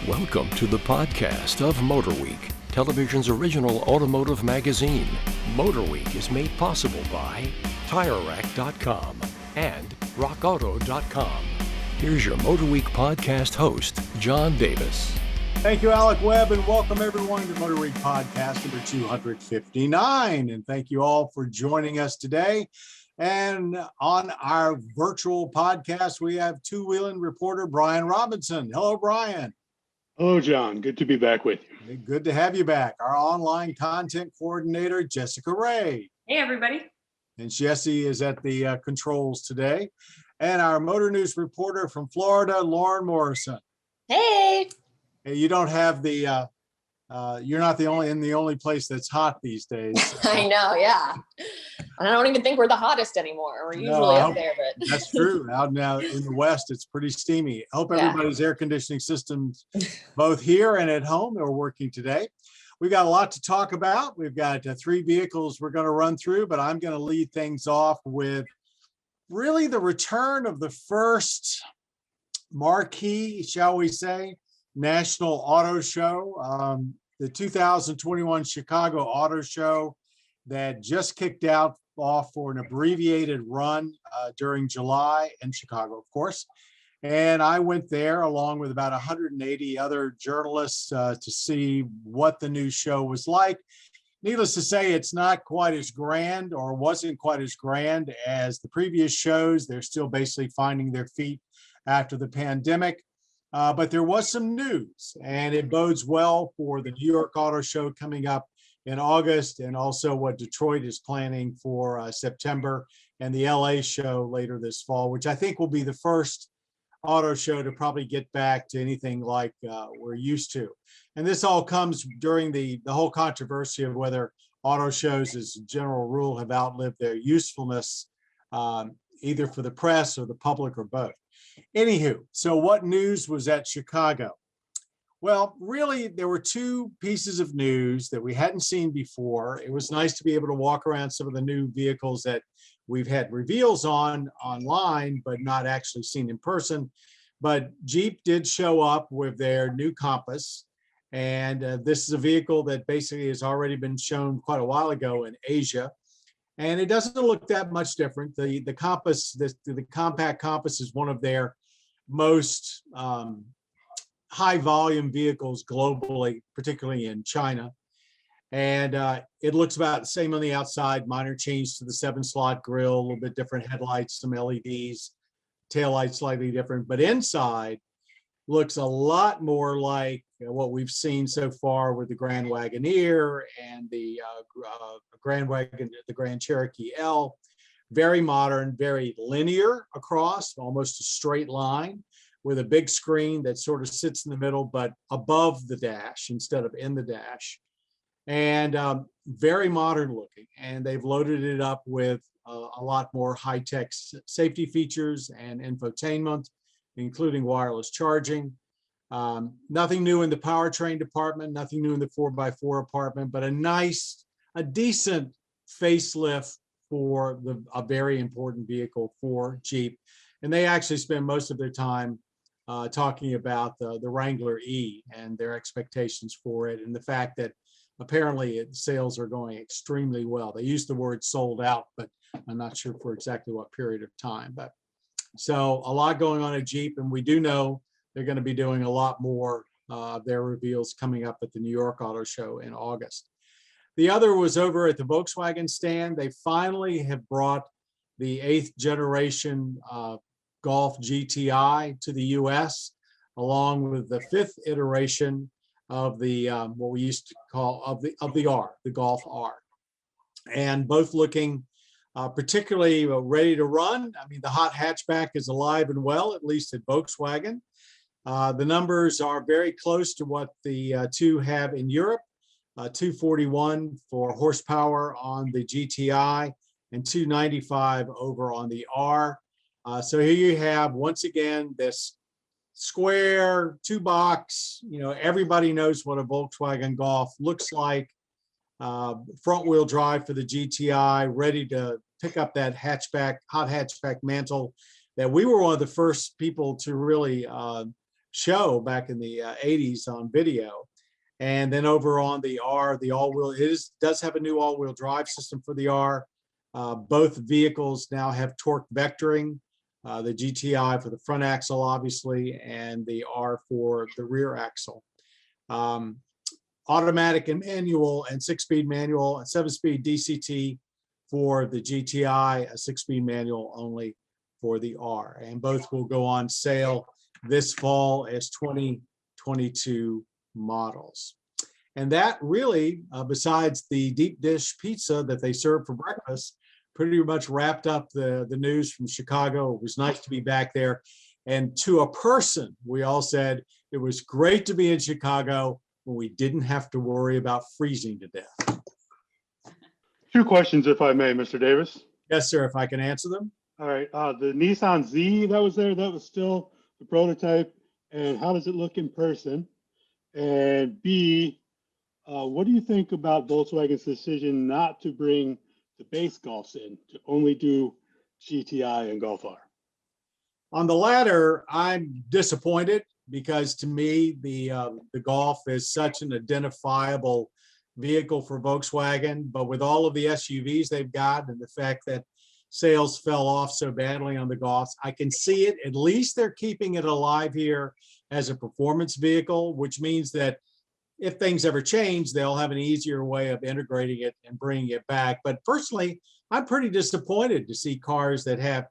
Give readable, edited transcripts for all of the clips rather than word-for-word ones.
Welcome to the podcast of MotorWeek, television's original automotive magazine. MotorWeek is made possible by TireRack.com and RockAuto.com. Here's your MotorWeek podcast host, John Davis. Thank you, Alec Webb, and welcome everyone to MotorWeek podcast number 259. And thank you all for joining us today. And on our virtual podcast, we have two-wheeling reporter Brian Robinson. Hello, Brian. Hello, John. Good to be back with you. Good to have you back. Our online content coordinator, Jessica Ray. Hey, everybody. And Jesse is at the controls today. And our motor news reporter from Florida, Lauren Morrison. Hey. Hey, you don't have the, you're not the only place that's hot these days. I know, yeah. I don't even think we're the hottest anymore. We're usually up there, but that's true. Out now in the West, it's pretty steamy. I hope everybody's air conditioning systems, both here and at home, are working today. We've got a lot to talk about. We've got three vehicles we're going to run through, but I'm going to lead things off with really the return of the first marquee, shall we say, National Auto Show, the 2021 Chicago Auto Show that just kicked off for an abbreviated run during July in Chicago, of course. And I went there along with about 180 other journalists to see what the new show was like. Needless to say, it's not quite as grand, or wasn't quite as grand as the previous shows. They're still basically finding their feet after the pandemic. But there was some news, and it bodes well for the New York Auto Show coming up in August, and also what Detroit is planning for September, and the LA show later this fall, which I think will be the first auto show to probably get back to anything like we're used to. And this all comes during the whole controversy of whether auto shows, as a general rule, have outlived their usefulness, either for the press or the public or both. Anywho, so what news was at Chicago? Well, really, there were two pieces of news that we hadn't seen before. It was nice to be able to walk around some of the new vehicles that we've had reveals on online, but not actually seen in person. But Jeep did show up with their new Compass. And this is a vehicle that basically has already been shown quite a while ago in Asia. And it doesn't look that much different. The Compass, the compact Compass, is one of their most high volume vehicles globally, particularly in China. And it looks about the same on the outside, minor change to the 7-slot grille, a little bit different headlights, some LEDs, taillights slightly different, but inside looks a lot more like what we've seen so far with the Grand Wagoneer and the Grand Cherokee L. Very modern, very linear across, almost a straight line, with a big screen that sort of sits in the middle, but above the dash instead of in the dash. And very modern looking. And they've loaded it up with a lot more high-tech safety features and infotainment, including wireless charging. Nothing new in the powertrain department, nothing new in the 4x4 department, but a decent facelift for a very important vehicle for Jeep. And they actually spend most of their time talking about the Wrangler E and their expectations for it, and the fact that apparently sales are going extremely well. They use the word sold out, but I'm not sure for exactly what period of time. But so a lot going on at Jeep, and we do know they're going to be doing a lot more of their reveals coming up at the New York Auto Show in August. The other was over at the Volkswagen stand. They finally have brought the 8th generation Golf GTI to the US, along with the 5th iteration of the what we used to call of the R, the Golf R, and both looking particularly ready to run. I mean, the hot hatchback is alive and well, at least at Volkswagen. The numbers are very close to what the two have in Europe, 241 for horsepower on the GTI and 295 over on the R. So here you have, once again, this square 2-box, everybody knows what a Volkswagen Golf looks like. Front wheel drive for the GTI, ready to pick up that hot hatchback mantle that we were one of the first people to really show back in the 80s on video. And then over on the R, the all-wheel, does have a new all-wheel drive system for the R. Both vehicles now have torque vectoring, the GTI for the front axle, obviously, and the R for the rear axle. Automatic and manual and 6-speed manual and 7-speed DCT for the GTI, a 6-speed manual only for the R. And both will go on sale this fall as 2022 models. And that really, besides the deep dish pizza that they serve for breakfast, pretty much wrapped up the news from Chicago. It was nice to be back there. And to a person, we all said it was great to be in Chicago when we didn't have to worry about freezing to death. 2 questions, if I may, Mr. Davis. Yes, sir, if I can answer them. All right. The Nissan Z that was there, that was still the prototype. And how does it look in person? And B, what do you think about Volkswagen's decision not to bring the base Golfs in, to only do GTI and Golf R? On the latter, I'm disappointed because to me, the Golf is such an identifiable vehicle for Volkswagen, but with all of the SUVs they've got and the fact that sales fell off so badly on the Golfs, I can see it. At least they're keeping it alive here as a performance vehicle, which means that if things ever change, they'll have an easier way of integrating it and bringing it back. But personally, I'm pretty disappointed to see cars that have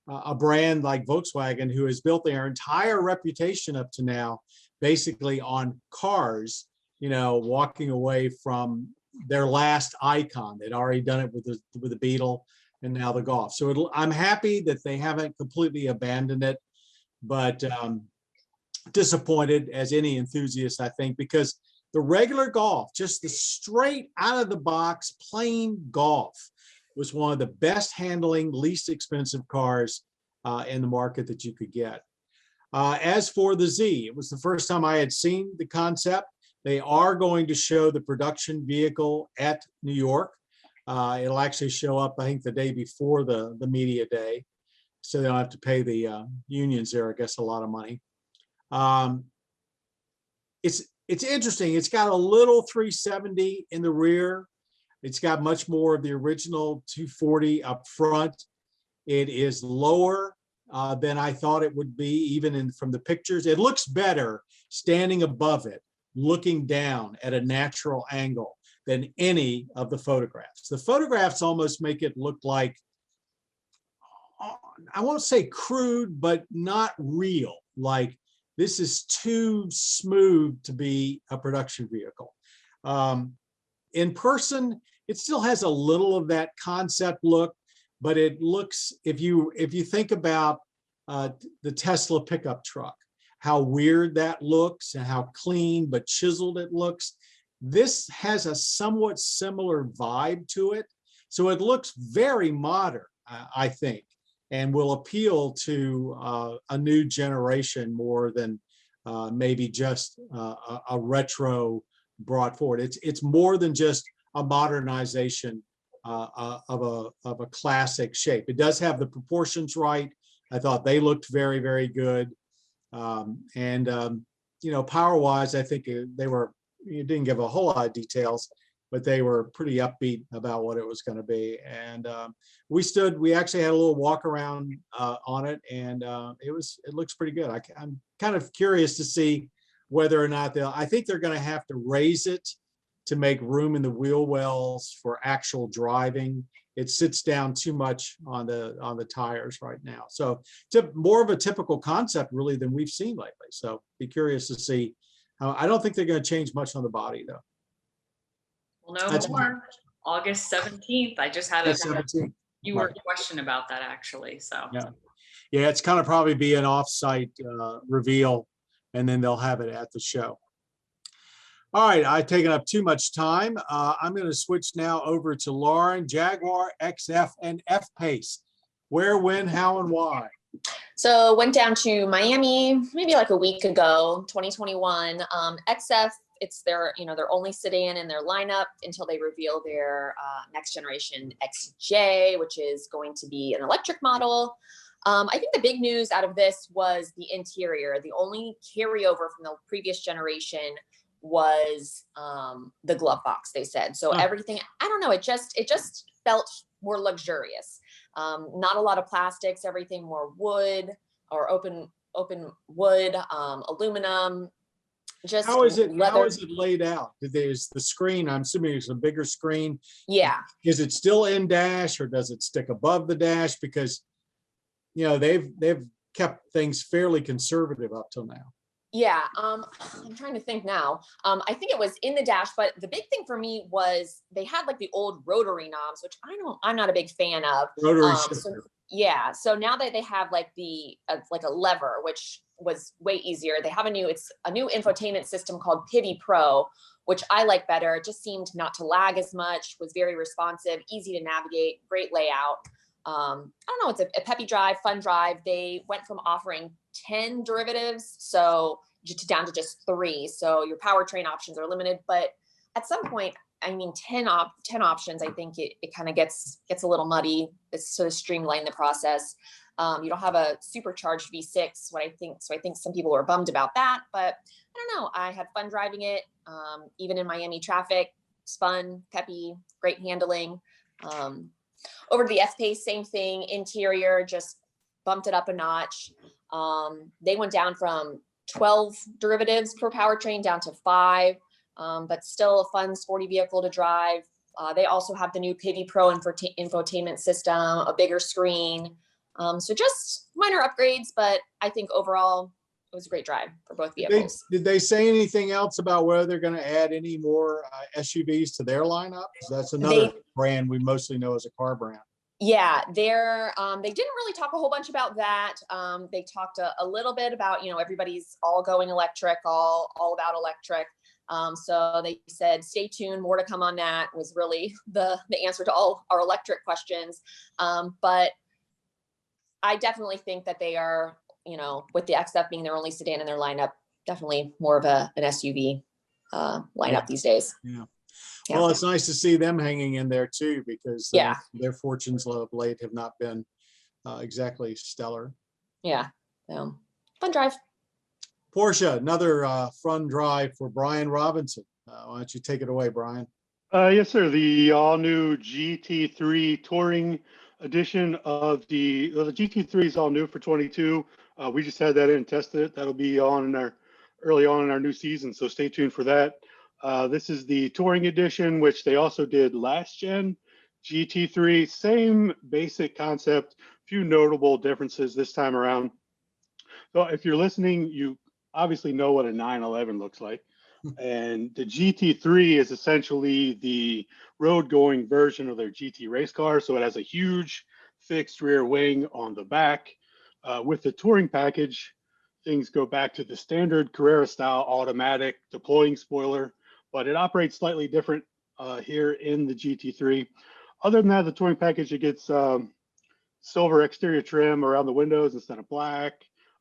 a brand like Volkswagen, who has built their entire reputation up to now basically on cars, walking away from their last icon. They'd already done it with the Beetle and now the Golf. So I'm happy that they haven't completely abandoned it, but disappointed as any enthusiast, I think, because the regular Golf, just the straight out of the box, plain Golf, was one of the best handling, least expensive cars in the market that you could get. As for the Z, it was the first time I had seen the concept. They are going to show the production vehicle at New York. It'll actually show up, I think, the day before the media day, so they don't have to pay the unions there, I guess, a lot of money. It's interesting. It's got a little 370 in the rear. It's got much more of the original 240 up front. It is lower than I thought it would be, even from the pictures. It looks better standing above it, looking down at a natural angle than any of the photographs. The photographs almost make it look like, I won't say crude, but not real. Like, this is too smooth to be a production vehicle. In person, it still has a little of that concept look, but it looks, if you think about the Tesla pickup truck, how weird that looks and how clean but chiseled it looks, this has a somewhat similar vibe to it. So it looks very modern, I think, and will appeal to a new generation more than maybe just a retro brought forward. It's more than just a modernization of a classic shape. It does have the proportions right. I thought they looked very, very good. Power-wise, I think they were, you didn't give a whole lot of details, but they were pretty upbeat about what it was going to be. And we actually had a little walk around on it, and it looks pretty good. I'm kind of curious to see whether or not I think they're going to have to raise it to make room in the wheel wells for actual driving. It sits down too much on the tires right now. So more of a typical concept really than we've seen lately. So be curious to see how. I don't think they're going to change much on the body though. Well, no more. August 17th. I just had a viewer question about that actually. So yeah, it's kind of probably be an off-site reveal, and then they'll have it at the show. All right, I've taken up too much time. I'm going to switch now over to Lauren. Jaguar XF and F-Pace. Where, when, how, and why? So went down to Miami maybe like a week ago, 2021. XF, it's their only sedan in their lineup until they reveal their next generation XJ, which is going to be an electric model. I think the big news out of this was the interior. The only carryover from the previous generation was the glove box, they said. So everything, I don't know, it just felt more luxurious. Not a lot of plastics, everything more wood or open wood, aluminum. Just how is it leather. how is it laid out? There's the screen, I'm assuming it's a bigger screen. Yeah. Is it still in dash, or does it stick above the dash? Because they've kept things fairly conservative up till now. Yeah, I'm trying to think now. I think it was in the dash, but the big thing for me was they had like the old rotary knobs, which I'm not a big fan of. Rotary So, shifter. yeah, so now that they have like like a lever, which was way easier. They have it's a new infotainment system called Pivi Pro, which I like better. It just seemed not to lag as much, was very responsive, easy to navigate, great layout. I don't know, it's a peppy drive, fun drive. They went from offering 10 derivatives, so down to just 3. So your powertrain options are limited, but at some point, I mean, 10 options, I think it kind of gets a little muddy. It's sort of streamlined the process. You don't have a supercharged V6, so I think some people were bummed about that, but I don't know. I had fun driving it, even in Miami traffic. It's fun, peppy, great handling. Over to the F-Pace, same thing. Interior, just bumped it up a notch. They went down from 12 derivatives per powertrain down to 5, but still a fun, sporty vehicle to drive. They also have the new Pivi Pro infotainment system, a bigger screen. So just minor upgrades, but I think overall it was a great drive for both vehicles. Did they say anything else about whether they're going to add any more SUVs to their lineup? That's another brand we mostly know as a car brand. Yeah, they didn't really talk a whole bunch about that. They talked a little bit about, everybody's all going electric, all about electric. So they said, stay tuned, more to come on that, was really the answer to all our electric questions. But I definitely think that they are, with the XF being their only sedan in their lineup, definitely more of an SUV lineup these days. Yeah. Yeah. Well, it's nice to see them hanging in there too, because their fortunes of late have not been exactly stellar. Yeah. Fun drive. Porsche, another fun drive for Brian Robinson. Why don't you take it away, Brian? Yes, sir. The all-new GT3 Touring edition of the GT3 is all new for 22. We just had that in and tested it. That'll be early on in our new season, so stay tuned for that. This is the Touring edition, which they also did last gen. GT3, same basic concept, few notable differences this time around. So if you're listening, you obviously know what a 911 looks like. And the GT3 is essentially the road-going version of their GT race car. So it has a huge fixed rear wing on the back. With the Touring package, things go back to the standard Carrera-style automatic deploying spoiler, but it operates slightly different here in the GT3. Other than that, the Touring package, it gets silver exterior trim around the windows instead of black,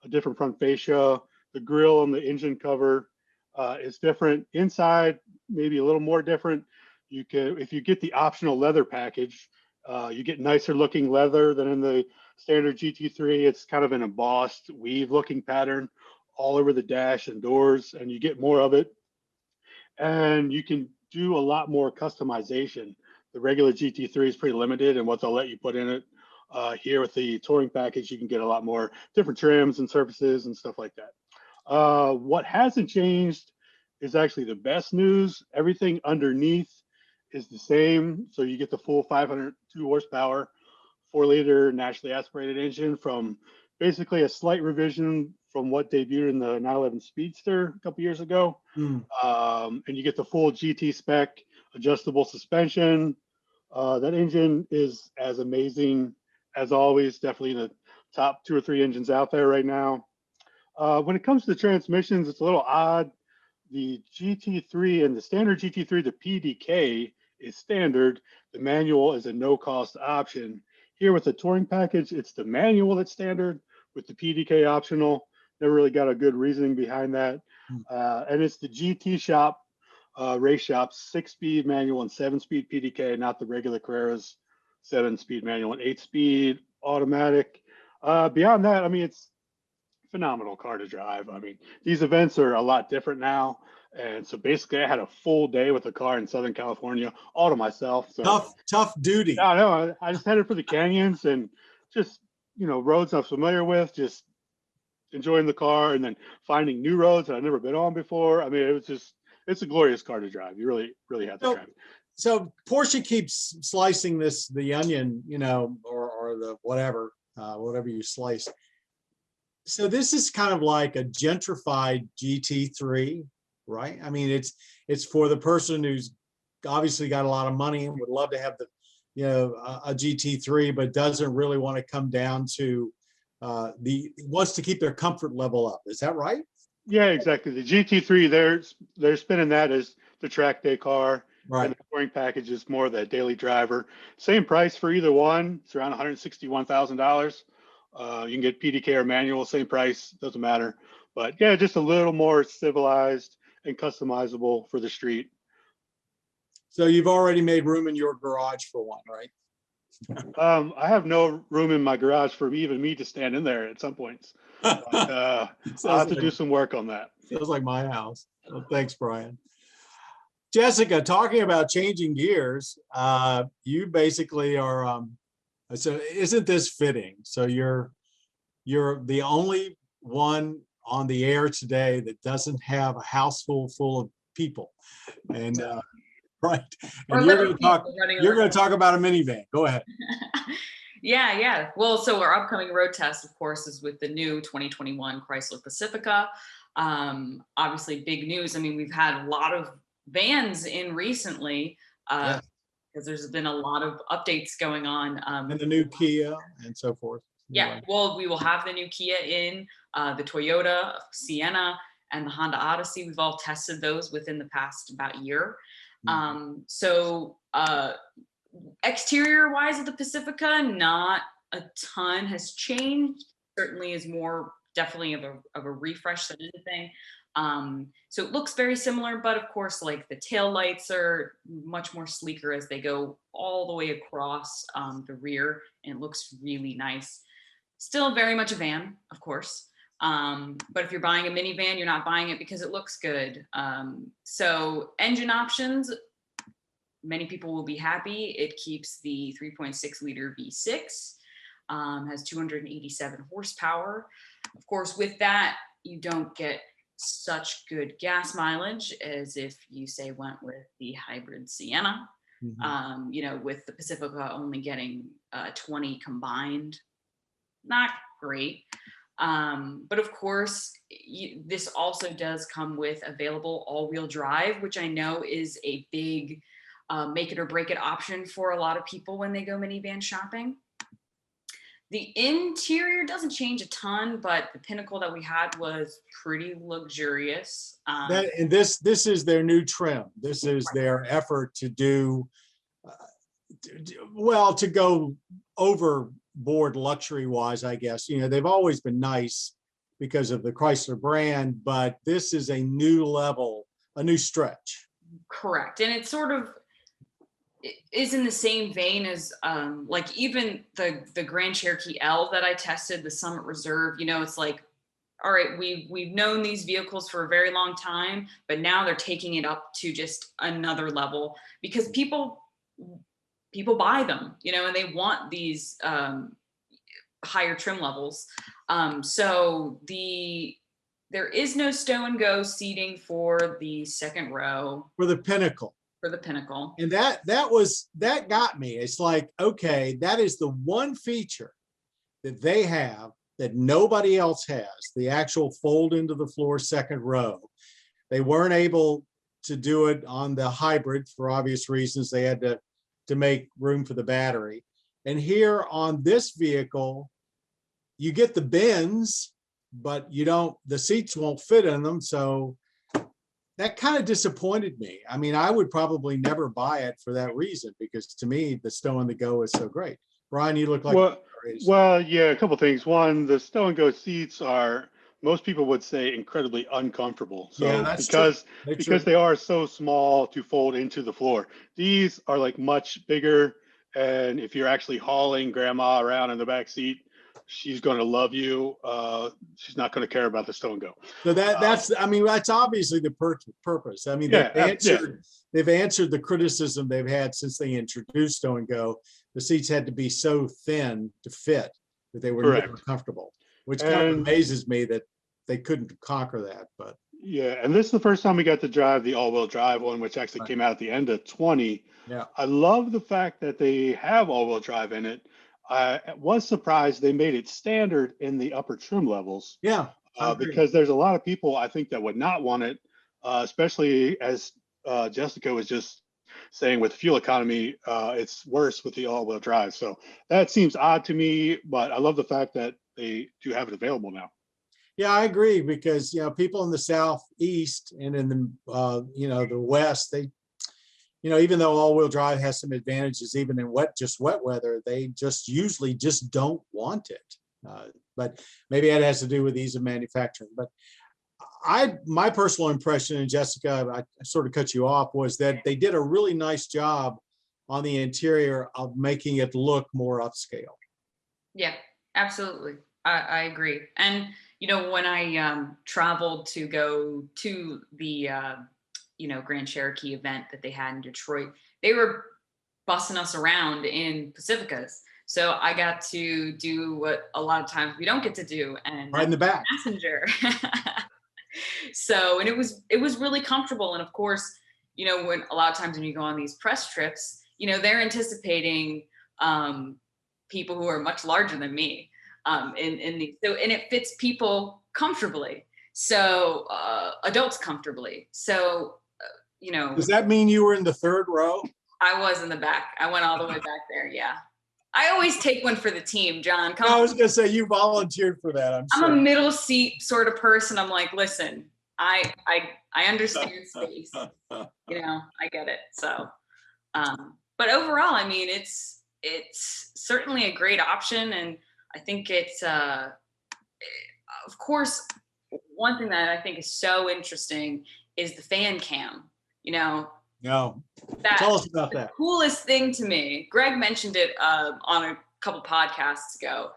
a different front fascia, the grille on the engine cover is different. Inside, maybe a little more different. If you get the optional leather package, you get nicer looking leather than in the standard GT3. It's kind of an embossed weave looking pattern all over the dash and doors, and you get more of it. And you can do a lot more customization. The regular GT3 is pretty limited in what they'll let you put in it. Here with the Touring package, you can get a lot more different trims and surfaces and stuff like that. What hasn't changed is actually the best news. Everything underneath is the same. So you get the full 502 horsepower, 4-liter naturally aspirated engine from basically a slight revision from what debuted in the 911 Speedster a couple years ago. And you get the full GT spec, adjustable suspension. That engine is as amazing as always, definitely the top 2 or 3 engines out there right now. When it comes to the transmissions, it's a little odd. The GT3 and the standard GT3, the PDK is standard. The manual is a no-cost option. Here with the Touring package, it's the manual that's standard with the PDK optional. Never really got a good reasoning behind that. And it's the GT shop, race shop's 6-speed manual and 7-speed PDK, not the regular Carrera's 7-speed manual and 8-speed automatic. Beyond that, I mean, it's phenomenal car to drive. I mean, these events are a lot different now. And so basically I had a full day with the car in Southern California all to myself. So Tough duty. I know I just headed for the canyons and just, roads I'm familiar with, just enjoying the car and then finding new roads that I've never been on before. I mean, it's a glorious car to drive. You really, really have to drive it. So Porsche keeps slicing the onion, or the whatever you slice. So this is kind of like a gentrified GT3, right? I mean, it's for the person who's obviously got a lot of money and would love to have a GT3, but doesn't really want to come down to wants to keep their comfort level up. Is that right? Yeah, exactly. The GT3, they're spinning that as the track day car. Right. And the touring package is more the daily driver. Same price for either one. It's around $161,000. You can get PDK or manual, same price, doesn't matter. But yeah, just a little more civilized and customizable for the street. So you've already made room in your garage for one, right? I have no room in my garage for even me to stand in there at some points. But, I'll have to do some work on that. Sounds like my house. Well, thanks, Brian. Jessica, talking about changing gears, you basically are, so isn't this fitting? So you're the only one on the air today that doesn't have a house full of people. And right. And you're going to talk about a minivan. Go ahead. Yeah. Well, so our upcoming road test, of course, is with the new 2021 Chrysler Pacifica. Obviously big news. I mean, we've had a lot of vans in recently because there's been a lot of updates going on. And the new Kia and so forth. Yeah, well, we will have the new Kia in, the Toyota Sienna and the Honda Odyssey. We've all tested those within the past about year. So exterior wise of the Pacifica, not a ton has changed. Certainly is more definitely of a refresh than anything. So it looks very similar, but of course, like the tail lights are much more sleeker as they go all the way across the rear, and it looks really nice. Still very much a van, of course. But if you're buying a minivan, you're not buying it because it looks good. So engine options, many people will be happy. It keeps the 3.6 liter V6, has 287 horsepower. Of course, with that, you don't get such good gas mileage as if you say went with the hybrid Sienna. With the Pacifica only getting 20 combined, not great. But of course, this also does come with available all-wheel drive, which I know is a big make it or break it option for a lot of people when they go minivan shopping. The interior doesn't change a ton, but the Pinnacle that we had was pretty luxurious. And this is their new trim. This is their effort to do, to go overboard luxury wise, I guess. They've always been nice because of the Chrysler brand, but this is a new level, a new stretch. Correct. And it's sort of is in the same vein as like even the Grand Cherokee L that I tested, the Summit Reserve. It's like, all right, we've known these vehicles for a very long time, but now they're taking it up to just another level because people buy them, and they want these higher trim levels. So there is no stow and go seating for the second row. For the Pinnacle. And that got me. It's like, okay, that is the one feature that they have that nobody else has, the actual fold into the floor second row. They weren't able to do it on the hybrid for obvious reasons. They had to make room for the battery. And here on this vehicle, you get the bins, but the seats won't fit in them. So that kind of disappointed me. I mean, I would probably never buy it for that reason, because to me, the stow and the go is so great. Brian, you look like. Yeah, a couple things. One, the stow and go seats are, most people would say, incredibly uncomfortable. So yeah, that's because they are so small to fold into the floor. These are like much bigger. And if you're actually hauling grandma around in the back seat, she's going to love you. She's not going to care about the Stow and Go. So that's obviously the purpose. I mean, they've answered the criticism they've had since they introduced Stow and Go. The seats had to be so thin to fit that they were never comfortable, which kind of amazes me that they couldn't conquer that. But yeah, and this is the first time we got to drive the all-wheel drive one, which actually came out at the end of 20. Yeah, I love the fact that they have all-wheel drive in it. I was surprised they made it standard in the upper trim levels. Yeah, because there's a lot of people I think that would not want it, especially as Jessica was just saying with fuel economy, it's worse with the all-wheel drive. So that seems odd to me, but I love the fact that they do have it available now. Yeah, I agree, because people in the southeast and in the the west, they even though all-wheel drive has some advantages, even in wet weather, they just usually just don't want it. But maybe that has to do with ease of manufacturing. But my personal impression, and Jessica, I sort of cut you off, was that they did a really nice job on the interior of making it look more upscale. Yeah, absolutely. I agree. And, when I traveled to go to the, Grand Cherokee event that they had in Detroit, they were bussing us around in Pacificas. So I got to do what a lot of times we don't get to do, and right in the back passenger. So, and it was really comfortable. And of course, when a lot of times when you go on these press trips, they're anticipating people who are much larger than me and it fits people comfortably. So adults comfortably. So, Does that mean you were in the third row? I was in the back. I went all the way back there. Yeah. I always take one for the team, John. I was going to say you volunteered for that. I'm a middle seat sort of person. I'm like, listen, I understand space. I get it. So, but overall, I mean, it's certainly a great option, and I think it's, of course, one thing that I think is so interesting is the fan cam. No. Tell us about that. The coolest thing to me, Greg mentioned it on a couple podcasts ago,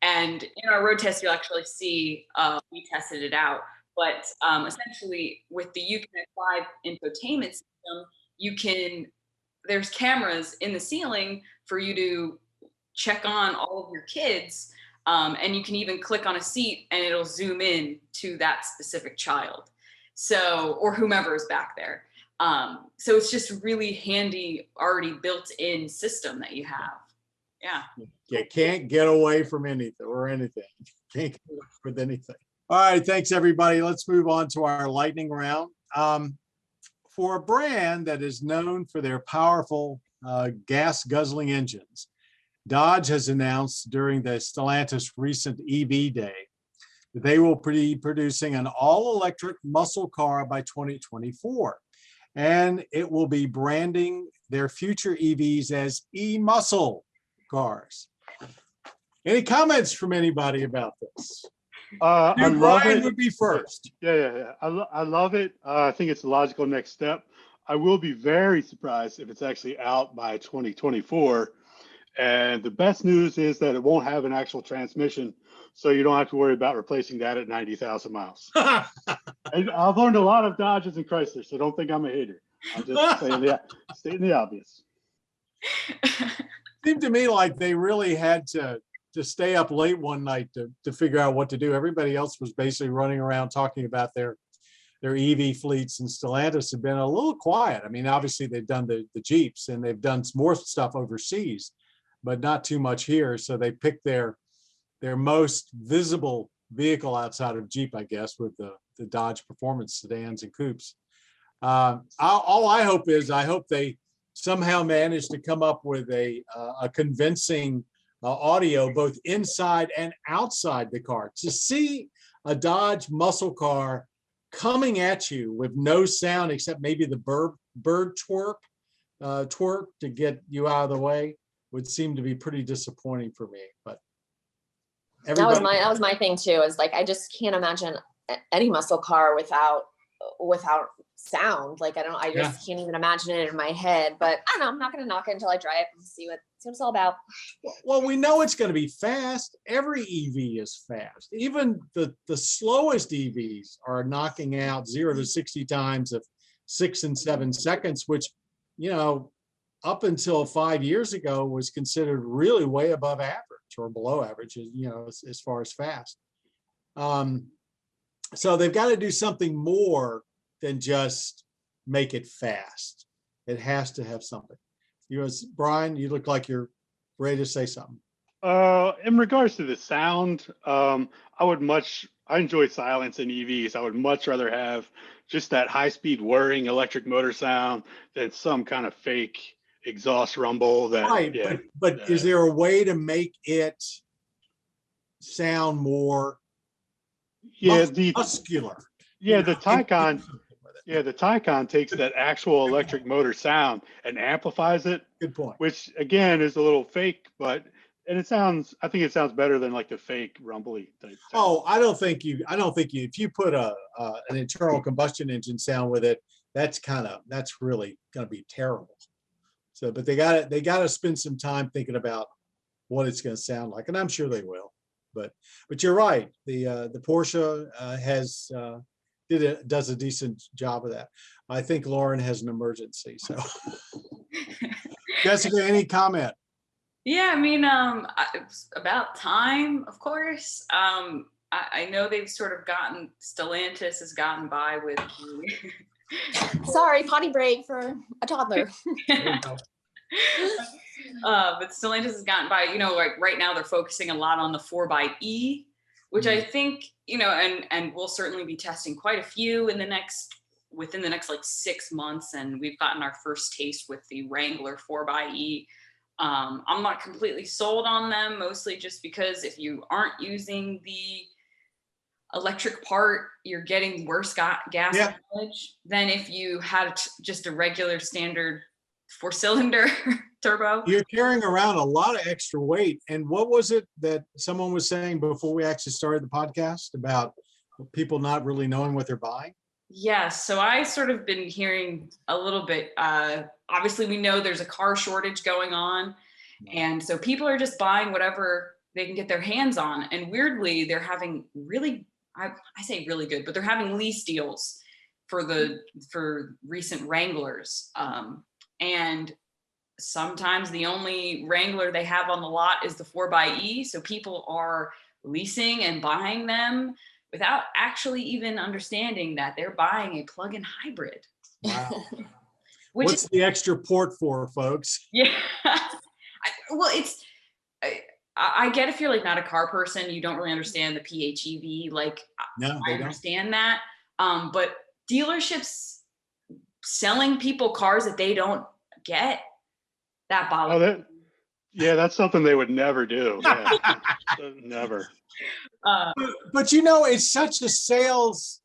and in our road test, you'll actually see we tested it out. But essentially, with the UConnect 5 infotainment system, there's cameras in the ceiling for you to check on all of your kids, and you can even click on a seat and it'll zoom in to that specific child, or whomever is back there. So it's just really handy, already built-in system that you have. Yeah. You can't get away from anything. Can't get away with anything. All right, thanks everybody. Let's move on to our lightning round. For a brand that is known for their powerful gas guzzling engines, Dodge has announced during the Stellantis recent EV day that they will be producing an all-electric muscle car by 2024. And it will be branding their future EVs as e-muscle cars. Any comments from anybody about this? I love Brian it. Would be first. Yeah. I love it. I think it's a logical next step. I will be very surprised if it's actually out by 2024. And the best news is that it won't have an actual transmission, so you don't have to worry about replacing that at 90,000 miles. And I've learned a lot of Dodges and Chrysler, so don't think I'm a hater. I'm just stating the obvious. Seemed to me like they really had to stay up late one night to figure out what to do. Everybody else was basically running around talking about their EV fleets, and Stellantis have been a little quiet. I mean, obviously they've done the Jeeps and they've done some more stuff overseas, but not too much here. So they picked their most visible vehicle outside of Jeep, I guess, with the Dodge Performance sedans and coupes. All I hope is they somehow manage to come up with a convincing audio both inside and outside the car. To see a Dodge muscle car coming at you with no sound except maybe the bird twerk to get you out of the way would seem to be pretty disappointing for me. But that was my thing too, is like, I just can't imagine any muscle car without I just can't even imagine it in my head. But I don't know, I'm not going to knock it until I drive it and see That's what it's all about. Well, we know it's going to be fast. Every EV is fast. Even the slowest EVs are knocking out 0 to 60 times of 6 and 7 seconds, which, you know, up until 5 years ago was considered really way above average or below average, you know, as far as fast. So they've got to do something more than just make it fast. It has to have something. Brian, you look like you're ready to say something. In regards to the sound, I enjoy silence in EVs. I would much rather have just that high-speed whirring electric motor sound than some kind of fake exhaust rumble. Right, yeah, but is there a way to make it sound more muscular? Yeah, the Taycan. Yeah, the Taycan takes that actual electric motor sound and amplifies it. Good point. Which again is a little fake, I think it sounds better than like the fake rumbly type sound. Oh, I don't think if you put an internal combustion engine sound with it, that's really going to be terrible. So, but they got to spend some time thinking about what it's going to sound like, and I'm sure they will. But you're right. The Porsche does a decent job of that. I think Lauren has an emergency. So, Jessica, any comment? Yeah, I mean, it's about time, of course. I know they've sort of Stellantis has gotten by with. Sorry, potty break for a toddler. But Stellantis has gotten by, you know, like right now they're focusing a lot on the 4xe, which I think, you know, and we'll certainly be testing quite a few within the next like 6 months. And we've gotten our first taste with the Wrangler 4xe. I'm not completely sold on them, mostly just because if you aren't using the electric part, you're getting worse gas mileage than if you had just a regular standard 4-cylinder turbo. You're carrying around a lot of extra weight. And what was it that someone was saying before we actually started the podcast about people not really knowing what they're buying? Yes. So I sort of been hearing a little bit, obviously we know there's a car shortage going on. And so people are just buying whatever they can get their hands on. And weirdly, they're having really, I say really good, but they're having lease deals for recent Wranglers. And sometimes the only Wrangler they have on the lot is the 4xe. So people are leasing and buying them without actually even understanding that they're buying a plug-in hybrid. Wow. What's the extra port for, folks? Yeah. I get if you're like not a car person, you don't really understand the PHEV. Like, no, I understand that. But dealerships selling people cars that they don't get, that bothers me. Yeah, that's something they would never do. Yeah. Never. But you know, it's such a sales,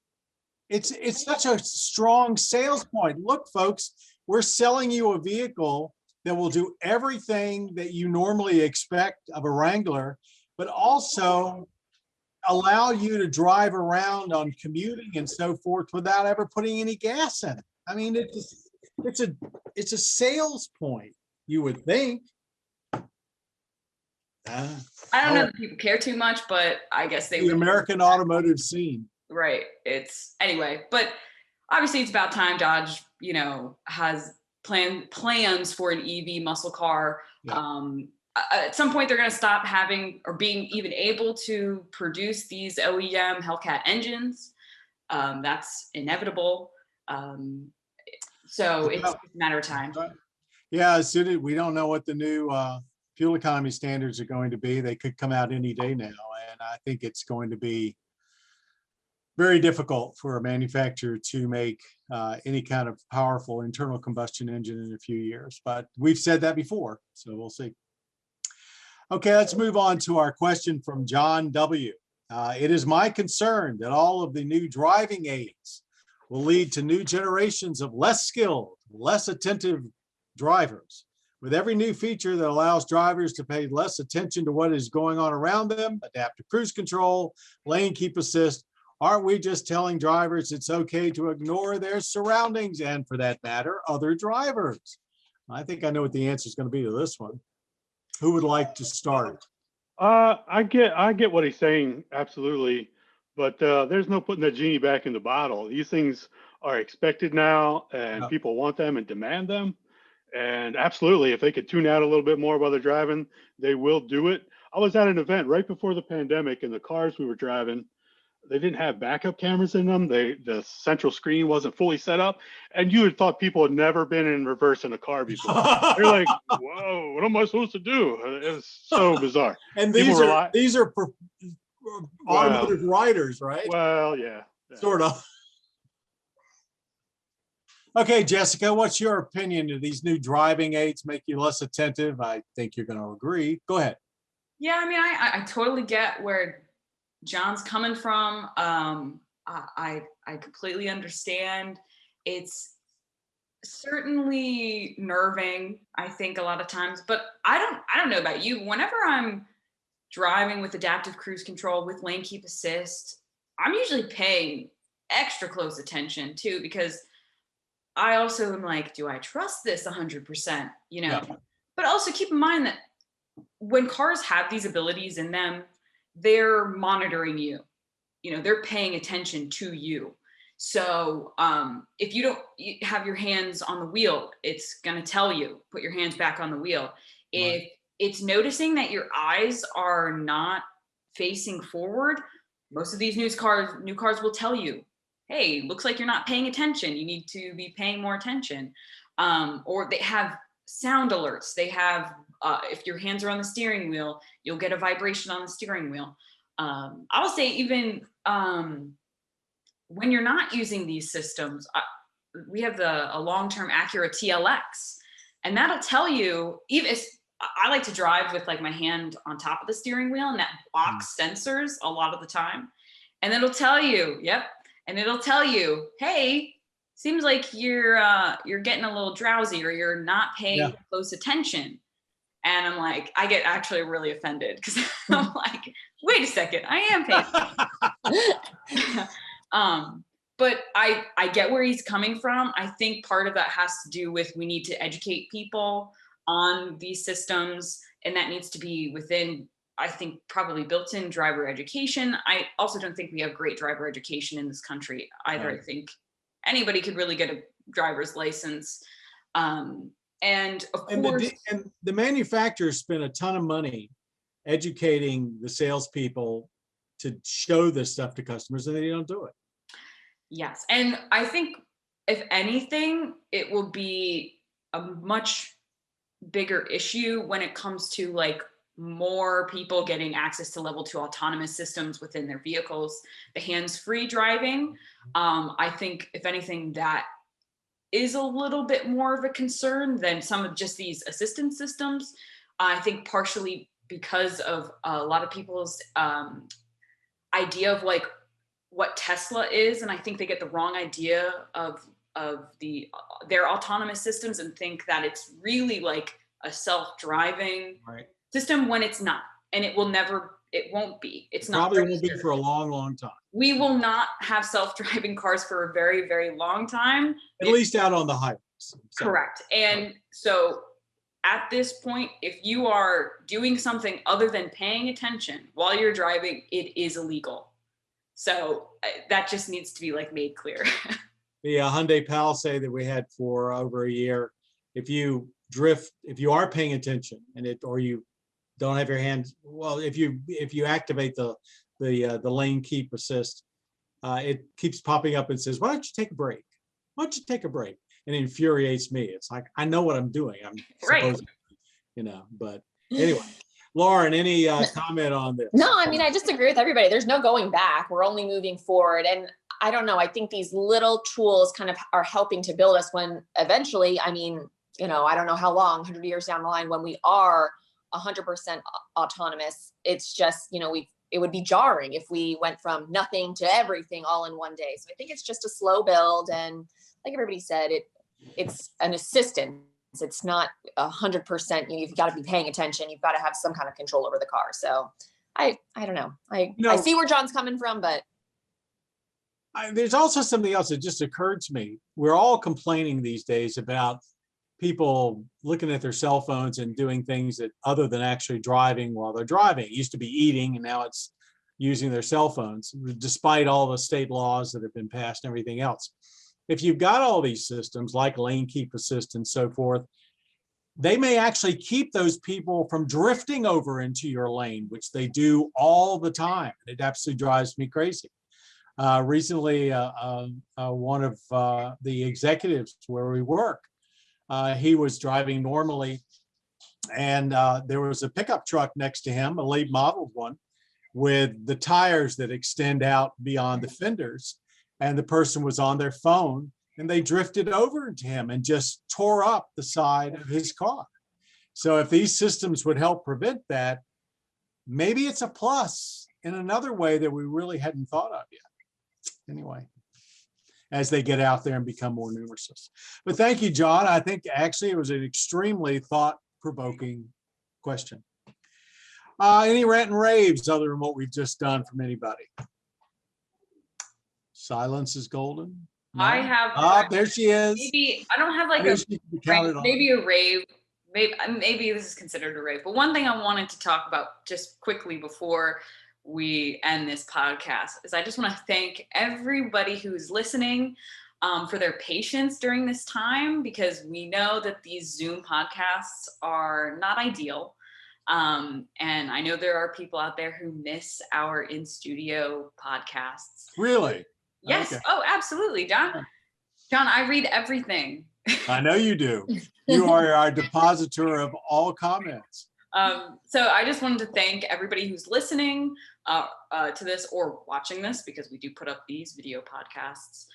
it's such a strong sales point. Look, folks, we're selling you a vehicle that will do everything that you normally expect of a Wrangler, but also allow you to drive around on commuting and so forth without ever putting any gas in it. I mean, it's a sales point, you would think. I don't know that people care too much, but I guess they the American automotive scene. Right. Anyway, but obviously it's about time Dodge, you know, has plans for an EV muscle car. Yeah. At some point they're going to stop having or being even able to produce these OEM Hellcat engines. That's inevitable. So it's a matter of time. Yeah, we don't know what the new fuel economy standards are going to be. They could come out any day now, and I think it's going to be very difficult for a manufacturer to make any kind of powerful internal combustion engine in a few years. But we've said that before, so we'll see. Okay, let's move on to our question from John W. It is my concern that all of the new driving aids will lead to new generations of less skilled, less attentive drivers. With every new feature that allows drivers to pay less attention to what is going on around them, adaptive cruise control, lane keep assist, aren't we just telling drivers it's okay to ignore their surroundings and, for that matter, other drivers? I think I know what the answer is going to be to this one. Who would like to start? I get what he's saying, absolutely, but there's no putting the genie back in the bottle. These things are expected now, and Yeah. people want them and demand them. And absolutely, if they could tune out a little bit more while they're driving, they will do it. I was at an event right before the pandemic, and the cars we were driving, they didn't have backup cameras in them. The central screen wasn't fully set up, and you had thought people had never been in reverse in a car before. They're like, "Whoa, what am I supposed to do?" It's so bizarre. And People these are automotive writers, right? Well, yeah. Sort of. Okay, Jessica, what's your opinion? Do these new driving aids make you less attentive? I think you're going to agree. Go ahead. Yeah, I mean, I totally get where John's coming from. I completely understand. It's certainly nerving, I think, a lot of times, but I don't know about you. Whenever I'm driving with adaptive cruise control with lane keep assist, I'm usually paying extra close attention too, because I also am like, do I trust this 100%? You know, Yeah. But also keep in mind that when cars have these abilities in them, they're monitoring you. You know, they're paying attention to you. So if you don't have your hands on the wheel, it's going to tell you, put your hands back on the wheel. If it's noticing that your eyes are not facing forward, most of these new cars will tell you, hey, looks like you're not paying attention. You need to be paying more attention. Or they have sound alerts. They have, if your hands are on the steering wheel, you'll get a vibration on the steering wheel. I will say even when you're not using these systems, we have a long-term Acura TLX, and that'll tell you, even if I like to drive with like my hand on top of the steering wheel, and that blocks sensors a lot of the time. And it'll tell you, and it'll tell you, hey, seems like you're getting a little drowsy, or you're not paying close attention. And I'm like, I get actually really offended, because I'm like, wait a second, I am paying attention. But I get where he's coming from. I think part of that has to do with, we need to educate people on these systems, and that needs to be within, I think, probably built-in driver education. I also don't think we have great driver education in this country either. Right. I think anybody could really get a driver's license. And of course, and the manufacturers spend a ton of money educating the salespeople to show this stuff to customers, and they don't do it. Yes, and I think if anything, it will be a much bigger issue when it comes to like more people getting access to level 2 autonomous systems within their vehicles, the hands-free driving. I think if anything, that is a little bit more of a concern than some of just these assistance systems. I think partially because of a lot of people's idea of like what Tesla is, and I think they get the wrong idea of their autonomous systems and think that it's really like a self-driving system, when it's not, and it won't be. It's not. Probably won't be for a long, long time. We will not have self-driving cars for a very, very long time. At least out on the highways. So. Correct. And so at this point, if you are doing something other than paying attention while you're driving, it is illegal. So that just needs to be like made clear. The Hyundai Palisade that we had for over a year, if you are paying attention or you don't have your hands, well, if you activate the lane keep assist, it keeps popping up and says, why don't you take a break? Why don't you take a break? And it infuriates me. It's like, I know what I'm doing. I'm supposed to, but anyway. Lauren, any comment on this? No, I mean, I just agree with everybody. There's no going back. We're only moving forward. And I don't know, I think these little tools kind of are helping to build us when eventually, I mean, I don't know how long, 100 years down the line, when we are 100% autonomous, it's just, it would be jarring if we went from nothing to everything all in one day. So I think it's just a slow build. And like everybody said, it's an assistance. It's not 100%. You've got to be paying attention. You've got to have some kind of control over the car. So I don't know. I see where John's coming from, but there's also something else that just occurred to me. We're all complaining these days about people looking at their cell phones and doing things that other than actually driving while they're driving. It used to be eating, and now it's using their cell phones, despite all the state laws that have been passed and everything else. If you've got all these systems like lane keep assist and so forth, they may actually keep those people from drifting over into your lane, which they do all the time. It absolutely drives me crazy. Recently, one of the executives where we work, he was driving normally, and there was a pickup truck next to him, a late modeled one, with the tires that extend out beyond the fenders. And the person was on their phone, and they drifted over to him and just tore up the side of his car. So if these systems would help prevent that, maybe it's a plus in another way that we really hadn't thought of yet. Anyway, as they get out there and become more numerous. But thank you, John. I think actually it was an extremely thought-provoking question. Any rant and raves other than what we've just done from anybody? Silence is golden. No? I have. There she is. Maybe I don't have like maybe a rave. Maybe this is considered a rave. But one thing I wanted to talk about just quickly before we end this podcast is I just want to thank everybody who's listening for their patience during this time, because we know that these Zoom podcasts are not ideal. And I know there are people out there who miss our in-studio podcasts. Really? Yes. Okay. Oh, absolutely, John. John, I read everything. I know you do. You are our depositor of all comments. So I just wanted to thank everybody who's listening to this or watching this, because we do put up these video podcasts,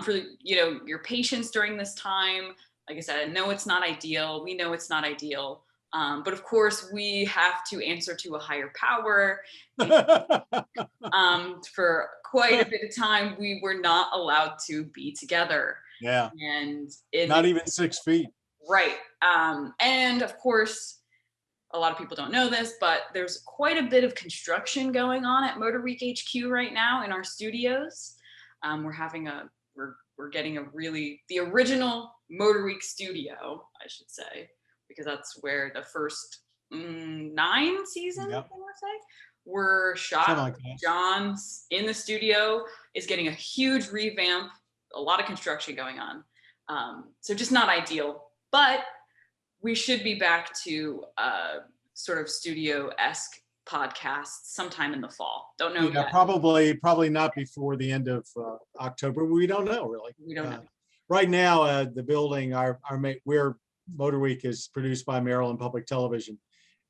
for your patience during this time. Like I said, I know it's not ideal. We know it's not ideal. But of course, we have to answer to a higher power. For quite a bit of time, we were not allowed to be together. Yeah. And not even 6 feet. Right. And of course, a lot of people don't know this, but there's quite a bit of construction going on at MotorWeek HQ right now in our studios. We're getting the original MotorWeek studio, I should say, because that's where the first 9 seasons, yep, I want to say, were shot. Like John's in the studio is getting a huge revamp, a lot of construction going on. So just not ideal, but we should be back to sort of studio-esque podcasts sometime in the fall. Don't know yet. Probably not before the end of October. We don't know, really. We don't know. Right now, the building, MotorWeek is produced by Maryland Public Television,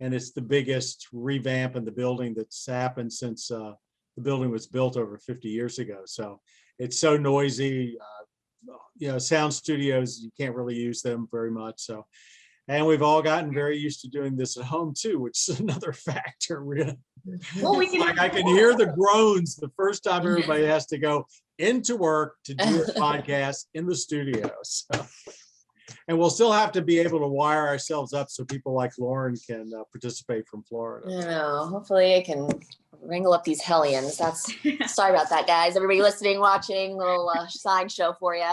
and it's the biggest revamp in the building that's happened since the building was built over 50 years ago. So it's so noisy. Sound studios, you can't really use them very much. So, and we've all gotten very used to doing this at home too, which is another factor. Really. Well, I can hear the groans the first time everybody has to go into work to do a podcast in the studio. So. And we'll still have to be able to wire ourselves up so people like Lauren can participate from Florida. I know. Hopefully I can wrangle up these hellions. Sorry about that, guys. Everybody listening, watching, little sideshow for you.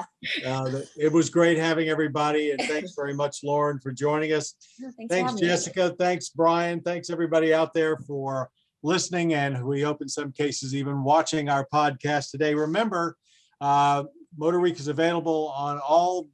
It was great having everybody. And thanks very much, Lauren, for joining us. Thanks, Jessica. Thanks, Brian. Thanks, everybody out there for listening. And we hope in some cases even watching our podcast today. Remember, MotorWeek is available on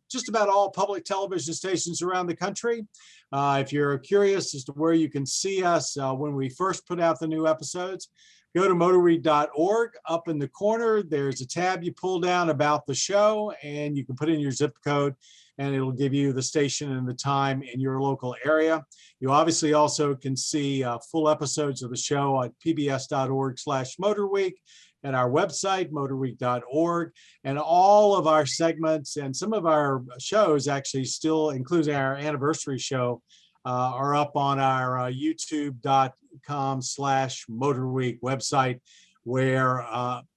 just about all public television stations around the country. If you're curious as to where you can see us when we first put out the new episodes, go to motorweek.org. Up in the corner, there's a tab you pull down about the show, and you can put in your zip code, and it'll give you the station and the time in your local area. You obviously also can see full episodes of the show at pbs.org/MotorWeek. At our website, motorweek.org, and all of our segments and some of our shows, actually still including our anniversary show, are up on our youtube.com/MotorWeek website, where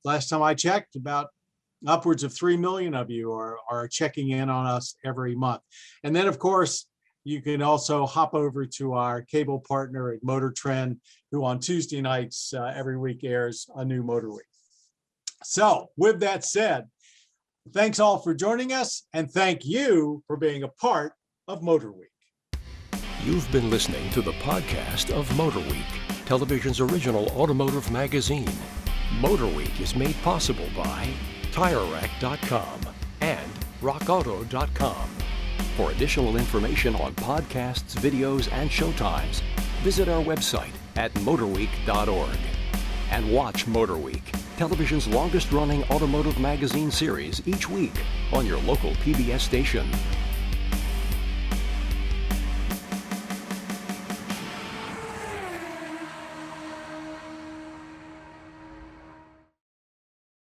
last time I checked, about upwards of 3 million of you are checking in on us every month. And then, of course, you can also hop over to our cable partner at Motor Trend, who on Tuesday nights every week airs a new MotorWeek. So with that said, thanks all for joining us, and thank you for being a part of of MotorWeek. You've been listening to the podcast of MotorWeek, television's original automotive magazine. MotorWeek is made possible by TireRack.com and RockAuto.com. For additional information on podcasts, videos, and showtimes, visit our website at motorweek.org. And watch MotorWeek, television's longest-running automotive magazine series each week on your local PBS station.